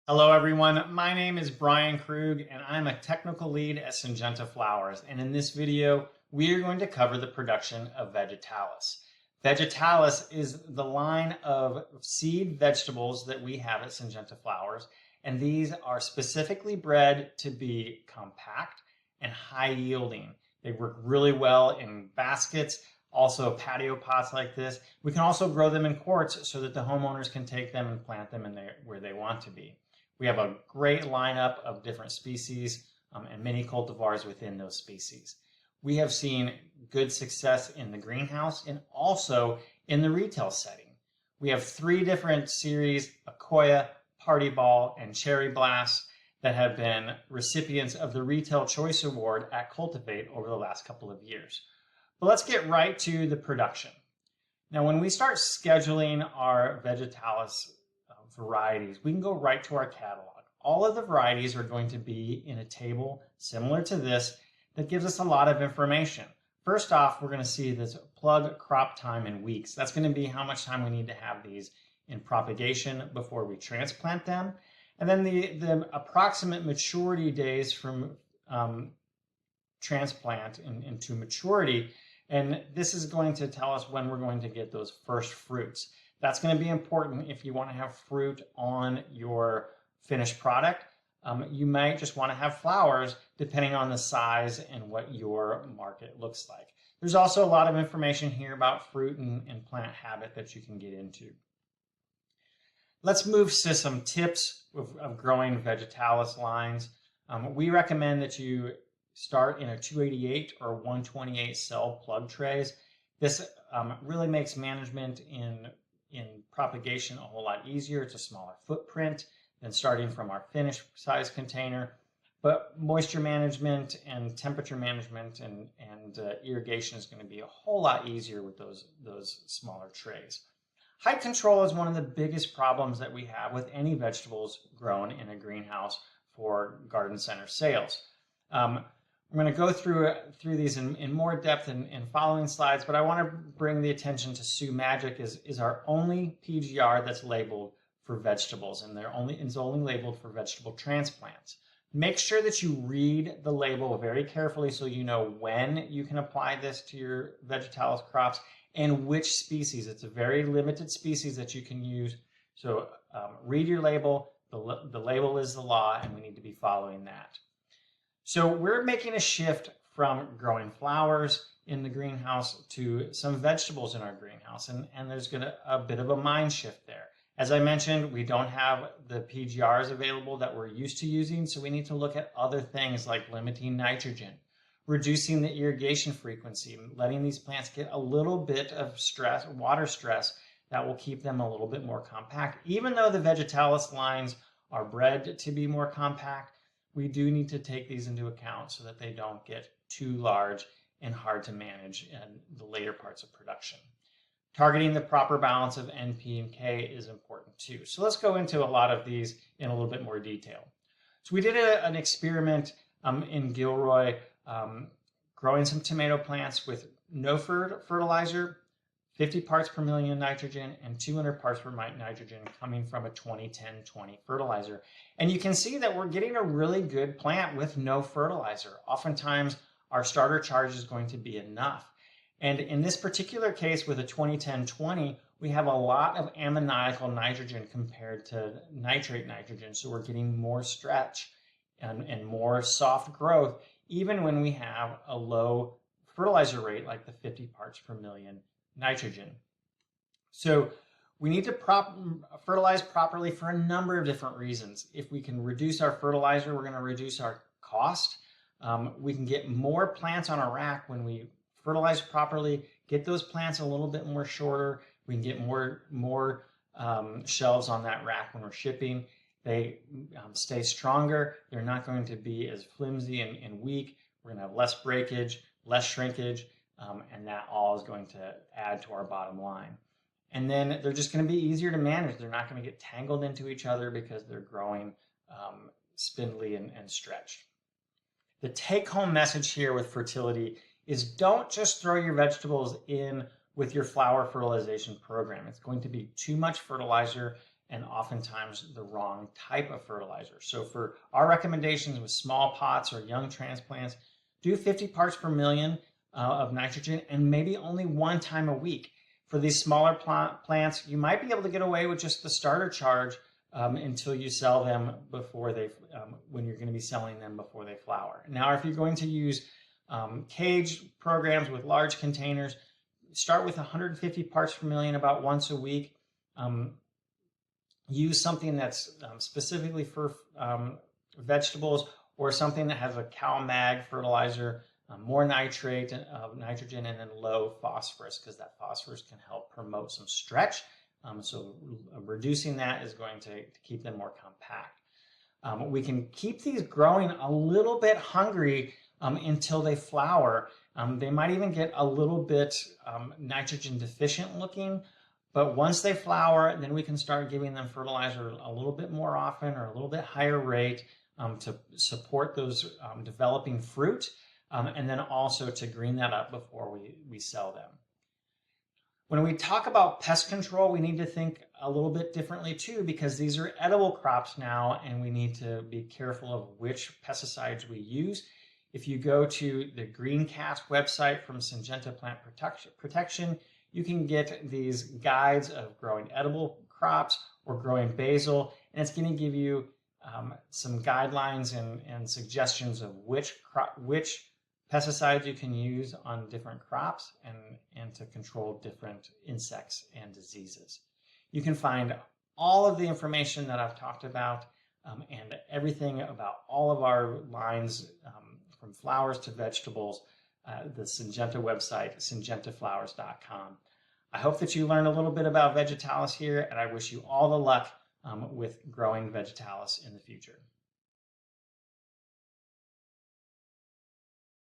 Hello everyone, my name is Brian Krug and I'm a technical lead at Syngenta Flowers, and in this video we are going to cover the production of Vegetalis. Vegetalis is the line of seed vegetables that we have at Syngenta Flowers, and these are specifically bred to be compact and high yielding. They work really well in baskets, also patio pots like this. We can also grow them in quarts so that the homeowners can take them and plant them in where they want to be. We have a great lineup of different species and many cultivars within those species. We have seen good success in the greenhouse and also in the retail setting. We have 3 different series, Akoya, Party Ball, and Cherry Blast, that have been recipients of the Retail Choice Award at Cultivate over the last couple of years. But let's get right to the production. Now, when we start scheduling our Vegetalis varieties, we can go right to our catalog. All of the varieties are going to be in a table similar to this that gives us a lot of information. First off, we're going to see this plug crop time in weeks. That's going to be how much time we need to have these in propagation before we transplant them. And then the approximate maturity days from transplant into maturity. And this is going to tell us when we're going to get those first fruits. That's going to be important if you want to have fruit on your finished product. You might just want to have flowers depending on the size and what your market looks like. There's also a lot of information here about fruit and plant habit that you can get into. Let's move to some tips of growing Vegetalis lines. We recommend that you start in a 288 or 128 cell plug trays. This really makes management in propagation a whole lot easier. It's a smaller footprint than starting from our finished size container, but moisture management and temperature management and irrigation is going to be a whole lot easier with those smaller trays. Height control is one of the biggest problems that we have with any vegetables grown in a greenhouse for garden center sales. I'm going to go through these in more depth in following slides, but I want to bring the attention to Sue Magic is our only PGR that's labeled for vegetables, and it's only labeled for vegetable transplants. Make sure that you read the label very carefully so you know when you can apply this to your Vegetalis crops and which species. It's a very limited species that you can use. So read your label. The label is the law, and we need to be following that. So we're making a shift from growing flowers in the greenhouse to some vegetables in our greenhouse, and there's a bit of a mind shift there. As I mentioned, we don't have the PGRs available that we're used to using, so we need to look at other things like limiting nitrogen, reducing the irrigation frequency, letting these plants get a little bit of stress, water stress, that will keep them a little bit more compact. Even though the Vegetalis lines are bred to be more compact, we do need to take these into account so that they don't get too large and hard to manage in the later parts of production. Targeting the proper balance of N, P, and K is important too. So let's go into a lot of these in a little bit more detail. So we did an experiment in Gilroy growing some tomato plants with no fertilizer, 50 parts per million nitrogen, and 200 parts per nitrogen coming from a 20-10-20 fertilizer. And you can see that we're getting a really good plant with no fertilizer. Oftentimes, our starter charge is going to be enough. And in this particular case with a 20-10-20, we have a lot of ammoniacal nitrogen compared to nitrate nitrogen. So we're getting more stretch and more soft growth, even when we have a low fertilizer rate like the 50 parts per million nitrogen. So we need to fertilize properly for a number of different reasons. If we can reduce our fertilizer, we're going to reduce our cost. We can get more plants on a rack when we fertilize properly, get those plants a little bit more shorter. We can get more shelves on that rack when we're shipping. They stay stronger. They're not going to be as flimsy and weak. We're going to have less breakage, less shrinkage, and that all is going to add to our bottom line. And then they're just going to be easier to manage. They're not going to get tangled into each other because they're growing spindly and stretched. The take-home message here with fertility is don't just throw your vegetables in with your flower fertilization program. It's going to be too much fertilizer and oftentimes the wrong type of fertilizer. So for our recommendations with small pots or young transplants, do 50 parts per million of nitrogen and maybe only one time a week. For these smaller plants, you might be able to get away with just the starter charge until you sell them before they, when you're going to be selling them before they flower. Now, if you're going to use cage programs with large containers, start with 150 parts per million about once a week. Use something that's specifically for vegetables, or something that has a CalMag fertilizer, more nitrate of nitrogen, and then low phosphorus, because that phosphorus can help promote some stretch. So reducing that is going to keep them more compact. We can keep these growing a little bit hungry until they flower. They might even get a little bit nitrogen deficient looking, but once they flower, then we can start giving them fertilizer a little bit more often or a little bit higher rate to support those developing fruit, and then also to green that up before we sell them. When we talk about pest control, we need to think a little bit differently too, because these are edible crops now, and we need to be careful of which pesticides we use. If you go to the Greencast website from Syngenta Plant Protection, you can get these guides of growing edible crops or growing basil, and it's going to give you some guidelines and suggestions of which pesticides you can use on different crops and to control different insects and diseases. You can find all of the information that I've talked about and everything about all of our lines from flowers to vegetables, the Syngenta website, syngentaflowers.com. I hope that you learned a little bit about Vegetalis here, and I wish you all the luck with growing Vegetalis in the future.